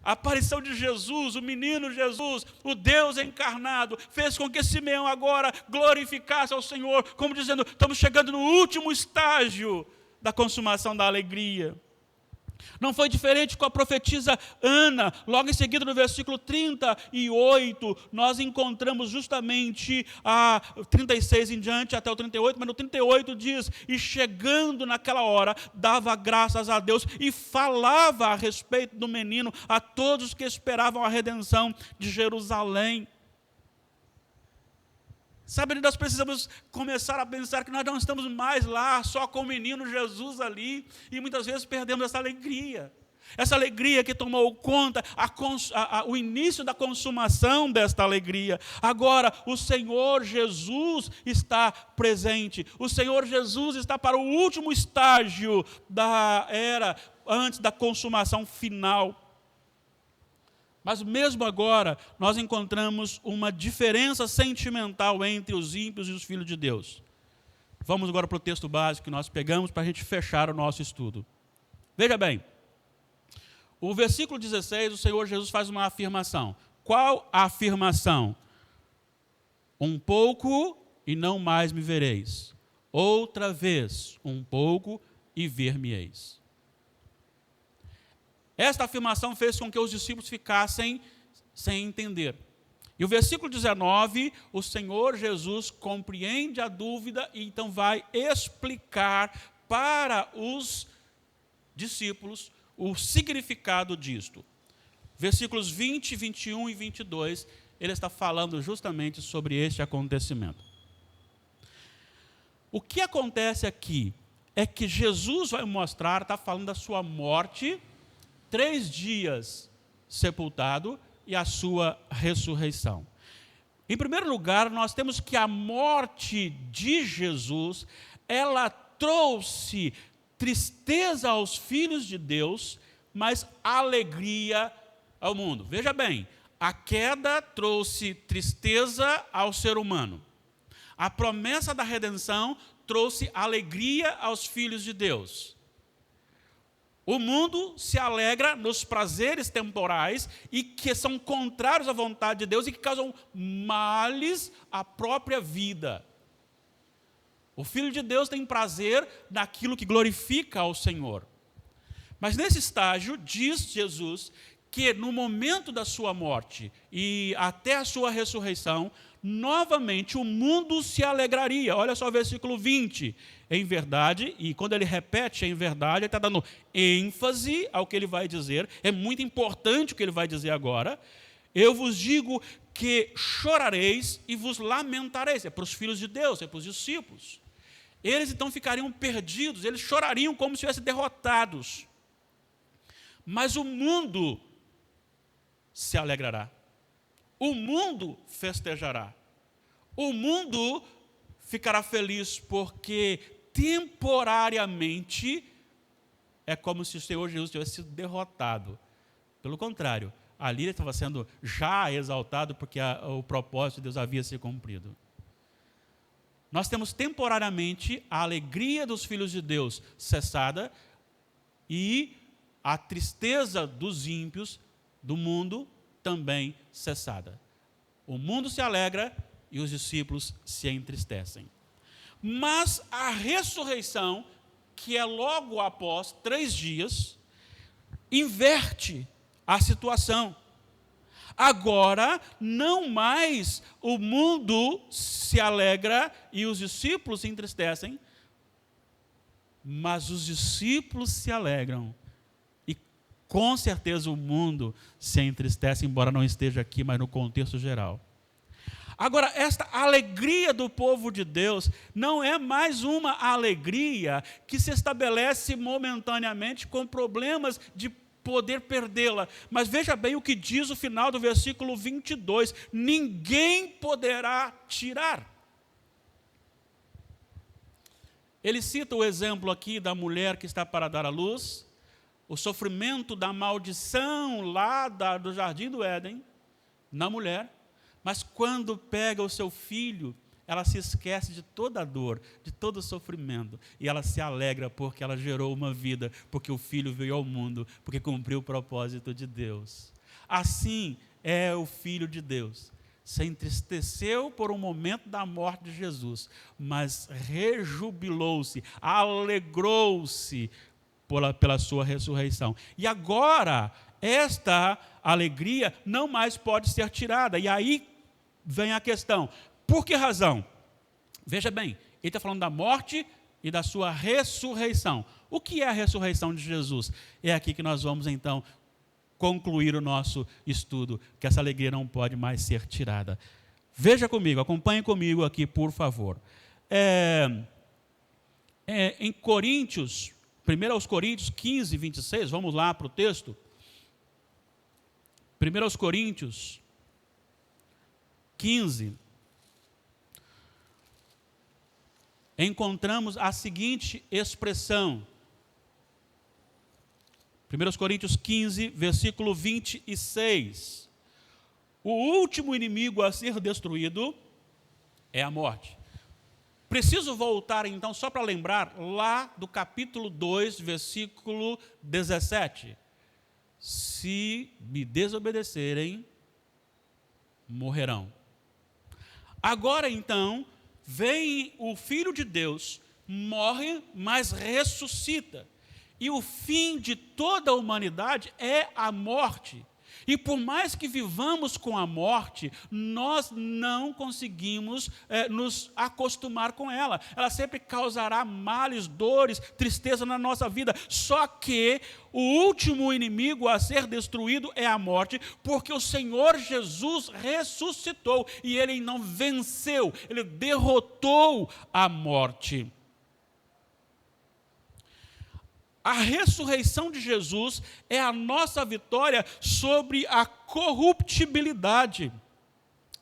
A aparição de Jesus, o menino Jesus, o Deus encarnado, fez com que Simeão agora glorificasse ao Senhor, como dizendo, estamos chegando no último estágio da consumação da alegria. Não foi diferente com a profetisa Ana. Logo em seguida, no versículo 38, nós encontramos justamente a 36 em diante, até o 38, mas no 38 diz, e chegando naquela hora, dava graças a Deus e falava a respeito do menino a todos que esperavam a redenção de Jerusalém. Sabe, nós precisamos começar a pensar que nós não estamos mais lá, só com o menino Jesus ali, e muitas vezes perdemos essa alegria que tomou conta, o início da consumação desta alegria. Agora, o Senhor Jesus está presente, o Senhor Jesus está para o último estágio da era, antes da consumação final. Mas mesmo agora, nós encontramos uma diferença sentimental entre os ímpios e os filhos de Deus. Vamos agora para o texto básico que nós pegamos para a gente fechar o nosso estudo. Veja bem, o versículo 16, o Senhor Jesus faz uma afirmação. Qual a afirmação? Um pouco e não mais me vereis. Outra vez, um pouco e ver-me-eis. Esta afirmação fez com que os discípulos ficassem sem entender. E o versículo 19, o Senhor Jesus compreende a dúvida e então vai explicar para os discípulos o significado disto. Versículos 20, 21 e 22, ele está falando justamente sobre este acontecimento. O que acontece aqui é que Jesus vai mostrar, está falando da sua morte, 3 dias sepultado e a sua ressurreição. Em primeiro lugar, nós temos que a morte de Jesus, ela trouxe tristeza aos filhos de Deus, mas alegria ao mundo. Veja bem, a queda trouxe tristeza ao ser humano. A promessa da redenção trouxe alegria aos filhos de Deus. O mundo se alegra nos prazeres temporais e que são contrários à vontade de Deus e que causam males à própria vida. O Filho de Deus tem prazer naquilo que glorifica ao Senhor. Mas nesse estágio, diz Jesus, que no momento da sua morte e até a sua ressurreição, novamente o mundo se alegraria. Olha só o versículo 20. Em verdade, e quando ele repete em verdade, ele está dando ênfase ao que ele vai dizer. É muito importante o que ele vai dizer agora. Eu vos digo que chorareis e vos lamentareis. É para os filhos de Deus, é para os discípulos. Eles então ficariam perdidos, eles chorariam como se estivessem derrotados. Mas o mundo se alegrará. O mundo festejará. O mundo ficará feliz porque temporariamente é como se o Senhor Jesus tivesse sido derrotado. Pelo contrário, ali ele estava sendo já exaltado porque o propósito de Deus havia se cumprido. Nós temos temporariamente a alegria dos filhos de Deus cessada e a tristeza dos ímpios do mundo também cessada. O mundo se alegra e os discípulos se entristecem. Mas a ressurreição, que é logo após 3 dias, inverte a situação. Agora, não mais o mundo se alegra e os discípulos se entristecem, mas os discípulos se alegram e com certeza o mundo se entristece, embora não esteja aqui, mas no contexto geral. Agora, esta alegria do povo de Deus não é mais uma alegria que se estabelece momentaneamente com problemas de poder perdê-la. Mas veja bem o que diz o final do versículo 22. Ninguém poderá tirar. Ele cita o exemplo aqui da mulher que está para dar à luz, o sofrimento da maldição lá do jardim do Éden, na mulher. Mas quando pega o seu filho, ela se esquece de toda a dor, de todo o sofrimento. E ela se alegra porque ela gerou uma vida, porque o filho veio ao mundo, porque cumpriu o propósito de Deus. Assim é o Filho de Deus. Se entristeceu por um momento da morte de Jesus, mas rejubilou-se, alegrou-se pela sua ressurreição. E agora, esta alegria não mais pode ser tirada. E aí vem a questão, por que razão? Veja bem, ele está falando da morte e da sua ressurreição. O que é a ressurreição de Jesus? É aqui que nós vamos então concluir o nosso estudo, que essa alegria não pode mais ser tirada. Veja comigo, acompanhe comigo aqui, por favor. Em Coríntios, 1 Coríntios 15, 26, vamos lá para o texto. 1 Coríntios 15, encontramos a seguinte expressão. 1 Coríntios 15, versículo 26. O último inimigo a ser destruído é a morte. Preciso voltar então, só para lembrar, lá do capítulo 2, versículo 17. Se me desobedecerem, morrerão. Agora então, vem o Filho de Deus, morre, mas ressuscita. E o fim de toda a humanidade é a morte. E por mais que vivamos com a morte, nós não conseguimos nos acostumar com ela. Ela sempre causará males, dores, tristeza na nossa vida. Só que o último inimigo a ser destruído é a morte, porque o Senhor Jesus ressuscitou e Ele não venceu, Ele derrotou a morte. A ressurreição de Jesus é a nossa vitória sobre a corruptibilidade.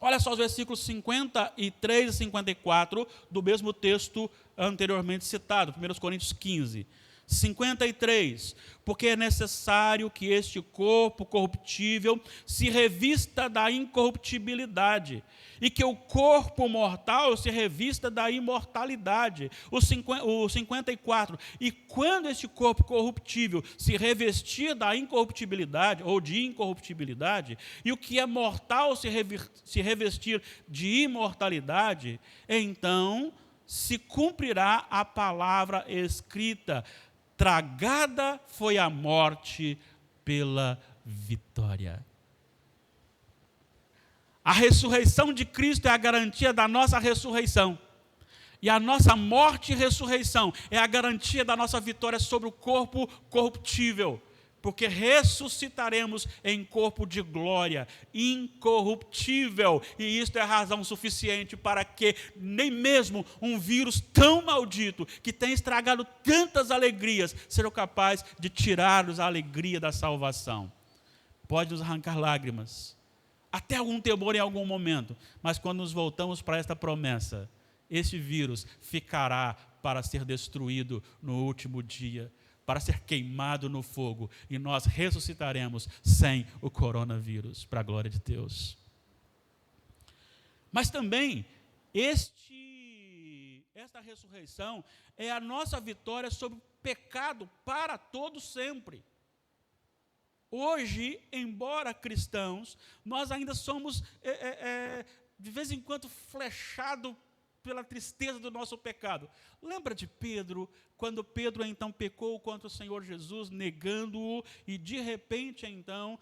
Olha só os versículos 53 e 54 do mesmo texto anteriormente citado, 1 Coríntios 15. 53, porque é necessário que este corpo corruptível se revista da incorruptibilidade e que o corpo mortal se revista da imortalidade. O 54, e quando este corpo corruptível se revestir da incorruptibilidade ou de incorruptibilidade, e o que é mortal se revestir de imortalidade, então se cumprirá a palavra escrita: tragada foi a morte pela vitória. A ressurreição de Cristo é a garantia da nossa ressurreição. E a nossa morte e ressurreição é a garantia da nossa vitória sobre o corpo corruptível. Porque ressuscitaremos em corpo de glória, incorruptível. E isto é razão suficiente para que nem mesmo um vírus tão maldito, que tem estragado tantas alegrias, seja capaz de tirar-nos a alegria da salvação. Pode nos arrancar lágrimas, até algum temor em algum momento, mas quando nos voltamos para esta promessa, este vírus ficará para ser destruído no último dia, para ser queimado no fogo, e nós ressuscitaremos sem o coronavírus, para a glória de Deus. Mas também, esta ressurreição é a nossa vitória sobre o pecado para todo sempre. Hoje, embora cristãos, nós ainda somos, de vez em quando, flechados pela tristeza do nosso pecado. Lembra de Pedro, quando Pedro então pecou contra o Senhor Jesus, negando-o, e de repente então,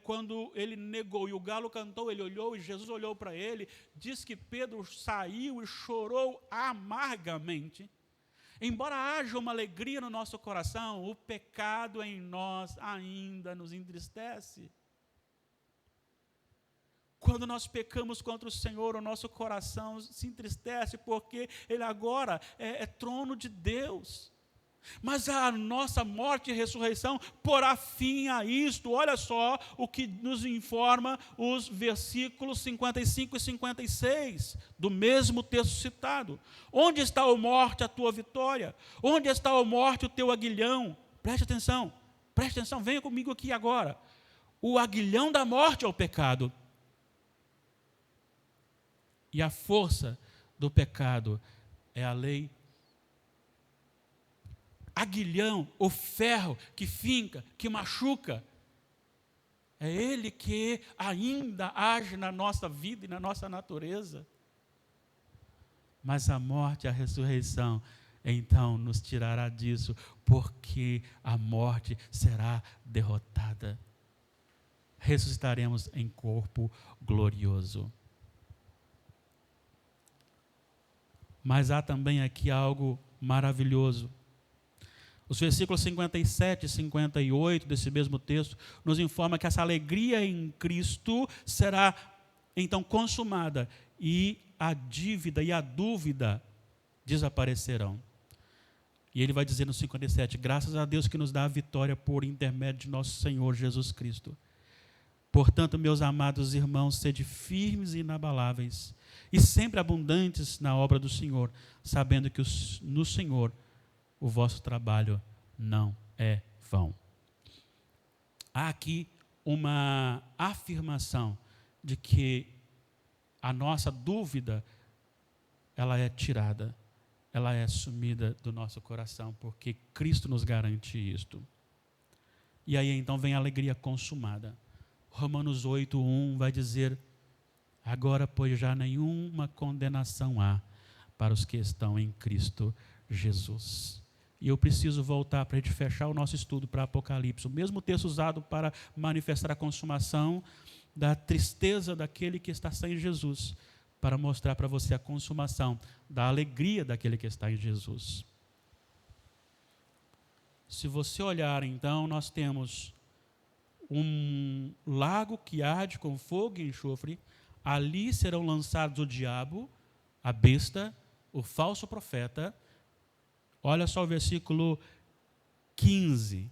quando ele negou e o galo cantou, ele olhou e Jesus olhou para ele, diz que Pedro saiu e chorou amargamente. Embora haja uma alegria no nosso coração, o pecado em nós ainda nos entristece. Quando nós pecamos contra o Senhor, o nosso coração se entristece, porque Ele agora é trono de Deus. Mas a nossa morte e ressurreição porá fim a isto. Olha só o que nos informa os versículos 55 e 56 do mesmo texto citado. Onde está, ó morte, a tua vitória? Onde está, ó morte, o teu aguilhão? Preste atenção, venha comigo aqui agora. O aguilhão da morte é o pecado. E a força do pecado é a lei. Aguilhão, o ferro que finca, que machuca, é ele que ainda age na nossa vida e na nossa natureza. Mas a morte e a ressurreição, então, nos tirará disso, porque a morte será derrotada. Ressuscitaremos em corpo glorioso. Mas há também aqui algo maravilhoso. Os versículos 57 e 58 desse mesmo texto nos informam que essa alegria em Cristo será então consumada e a dívida e a dúvida desaparecerão. E ele vai dizer no 57, graças a Deus que nos dá a vitória por intermédio de nosso Senhor Jesus Cristo. Portanto, meus amados irmãos, sede firmes e inabaláveis e sempre abundantes na obra do Senhor, sabendo que no Senhor o vosso trabalho não é vão. Há aqui uma afirmação de que a nossa dúvida, ela é tirada, ela é sumida do nosso coração, porque Cristo nos garante isto. E aí então vem a alegria consumada. Romanos 8:1 vai dizer, agora pois já nenhuma condenação há para os que estão em Cristo Jesus. E eu preciso voltar para a gente fechar o nosso estudo para Apocalipse. O mesmo texto usado para manifestar a consumação da tristeza daquele que está sem Jesus, para mostrar para você a consumação da alegria daquele que está em Jesus. Se você olhar, então, nós temos um lago que arde com fogo e enxofre. Ali serão lançados o diabo, a besta, o falso profeta. Olha só o versículo 15.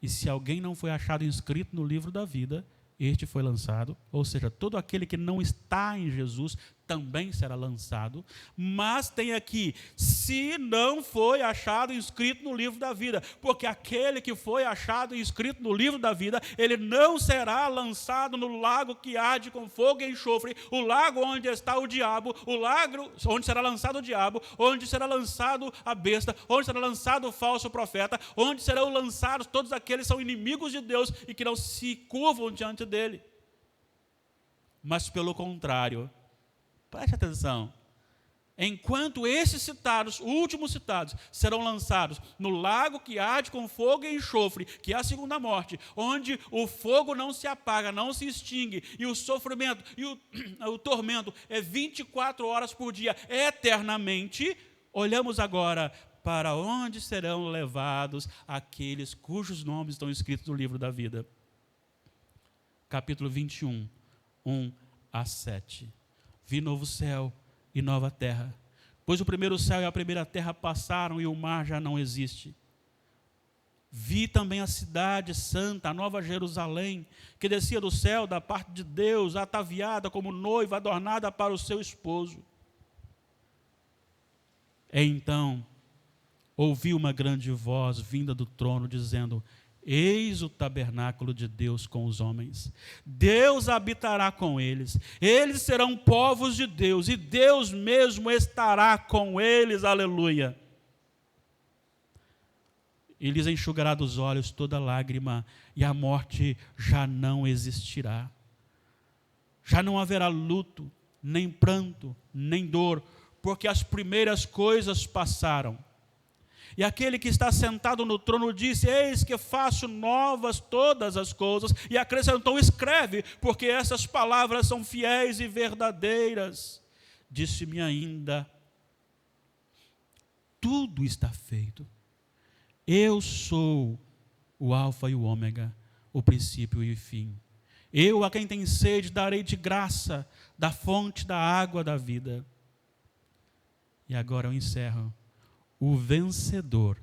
E se alguém não foi achado inscrito no livro da vida, este foi lançado. Ou seja, todo aquele que não está em Jesus também será lançado. Mas tem aqui, se não foi achado inscrito no livro da vida, porque aquele que foi achado inscrito no livro da vida, ele não será lançado no lago que arde com fogo e enxofre, o lago onde está o diabo, o lago onde será lançado o diabo, onde será lançado a besta, onde será lançado o falso profeta, onde serão lançados todos aqueles que são inimigos de Deus e que não se curvam diante dele. Mas pelo contrário, preste atenção, enquanto esses citados, últimos citados, serão lançados no lago que arde com fogo e enxofre, que é a segunda morte, onde o fogo não se apaga, não se extingue, e o sofrimento e o tormento é 24 horas por dia, eternamente, olhamos agora para onde serão levados aqueles cujos nomes estão escritos no livro da vida. Capítulo 21, 1-7. Vi novo céu e nova terra, pois o primeiro céu e a primeira terra passaram e o mar já não existe. Vi também a cidade santa, a nova Jerusalém, que descia do céu da parte de Deus, ataviada como noiva adornada para o seu esposo. Então ouvi uma grande voz vinda do trono dizendo, eis o tabernáculo de Deus com os homens. Deus habitará com eles. Eles serão povos de Deus. E Deus mesmo estará com eles. Aleluia. E lhes enxugará dos olhos toda lágrima. E a morte já não existirá. Já não haverá luto, nem pranto, nem dor. Porque as primeiras coisas passaram. E aquele que está sentado no trono disse, eis que faço novas todas as coisas. E acrescentou, escreve, porque essas palavras são fiéis e verdadeiras. Disse-me ainda, tudo está feito. Eu sou o alfa e o ômega, o princípio e o fim. Eu, a quem tem sede, darei de graça da fonte da água da vida. E agora eu encerro. O vencedor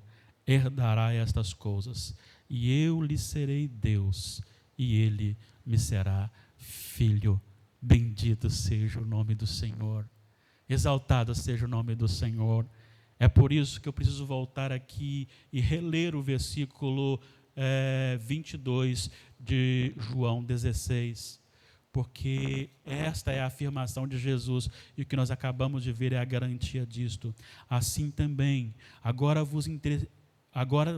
herdará estas coisas, e eu lhe serei Deus, e ele me será filho. Bendito seja o nome do Senhor. Exaltado seja o nome do Senhor. É por isso que eu preciso voltar aqui e reler o versículo 22 de João 16, porque esta é a afirmação de Jesus, e o que nós acabamos de ver é a garantia disto. Assim também, agora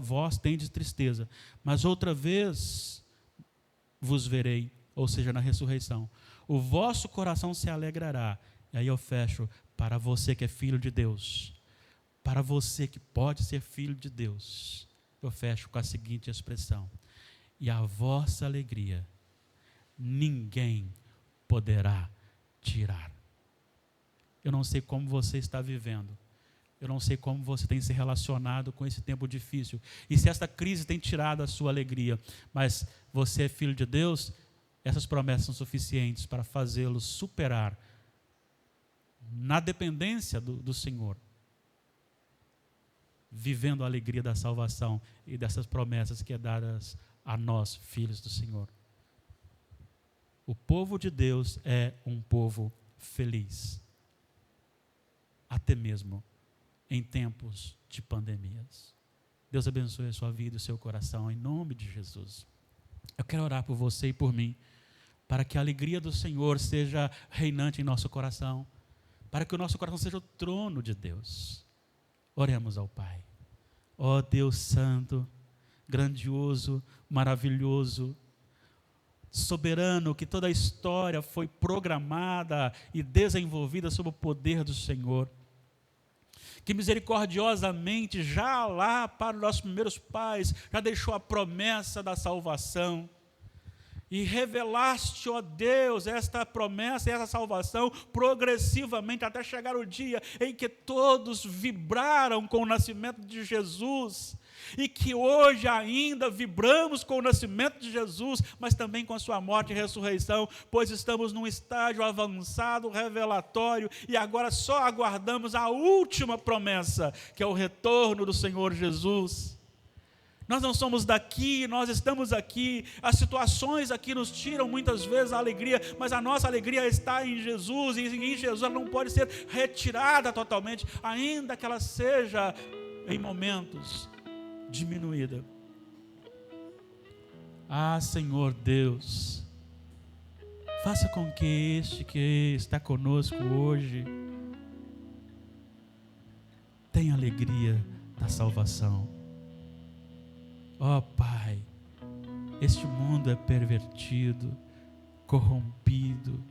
vós tendes tristeza, mas outra vez vos verei, ou seja, na ressurreição. O vosso coração se alegrará. E aí eu fecho, para você que é filho de Deus, para você que pode ser filho de Deus, eu fecho com a seguinte expressão: e a vossa alegria ninguém poderá tirar. Eu não sei como você está vivendo, eu não sei como você tem se relacionado com esse tempo difícil, e se esta crise tem tirado a sua alegria, mas você é filho de Deus, essas promessas são suficientes para fazê-lo superar na dependência do Senhor, vivendo a alegria da salvação e dessas promessas que é dadas a nós, filhos do Senhor. O povo de Deus é um povo feliz, até mesmo em tempos de pandemias. Deus abençoe a sua vida e o seu coração, em nome de Jesus. Eu quero orar por você e por mim, para que a alegria do Senhor seja reinante em nosso coração, para que o nosso coração seja o trono de Deus. Oremos ao Pai. Ó Deus Santo, grandioso, maravilhoso, soberano, que toda a história foi programada e desenvolvida sob o poder do Senhor, que misericordiosamente, já lá para os nossos primeiros pais, já deixou a promessa da salvação, e revelaste, ó Deus, esta promessa e essa salvação progressivamente, até chegar o dia em que todos vibraram com o nascimento de Jesus, e que hoje ainda vibramos com o nascimento de Jesus, mas também com a sua morte e ressurreição, pois estamos num estágio avançado, revelatório, e agora só aguardamos a última promessa, que é o retorno do Senhor Jesus. Nós não somos daqui, nós estamos aqui, as situações aqui nos tiram muitas vezes a alegria, mas a nossa alegria está em Jesus, e em Jesus ela não pode ser retirada totalmente, ainda que ela seja em momentos diminuída. Ah, Senhor Deus, faça com que este que está conosco hoje tenha alegria da salvação. Ó Pai, este mundo é pervertido, corrompido,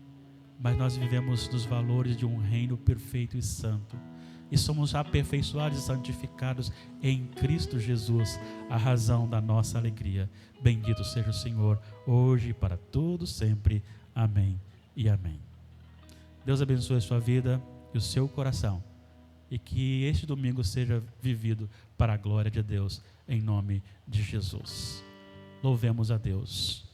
mas nós vivemos nos valores de um reino perfeito e santo, e somos aperfeiçoados e santificados em Cristo Jesus, a razão da nossa alegria. Bendito seja o Senhor, hoje e para todos sempre. Amém e amém. Deus abençoe a sua vida e o seu coração, e que este domingo seja vivido para a glória de Deus, em nome de Jesus. Louvemos a Deus.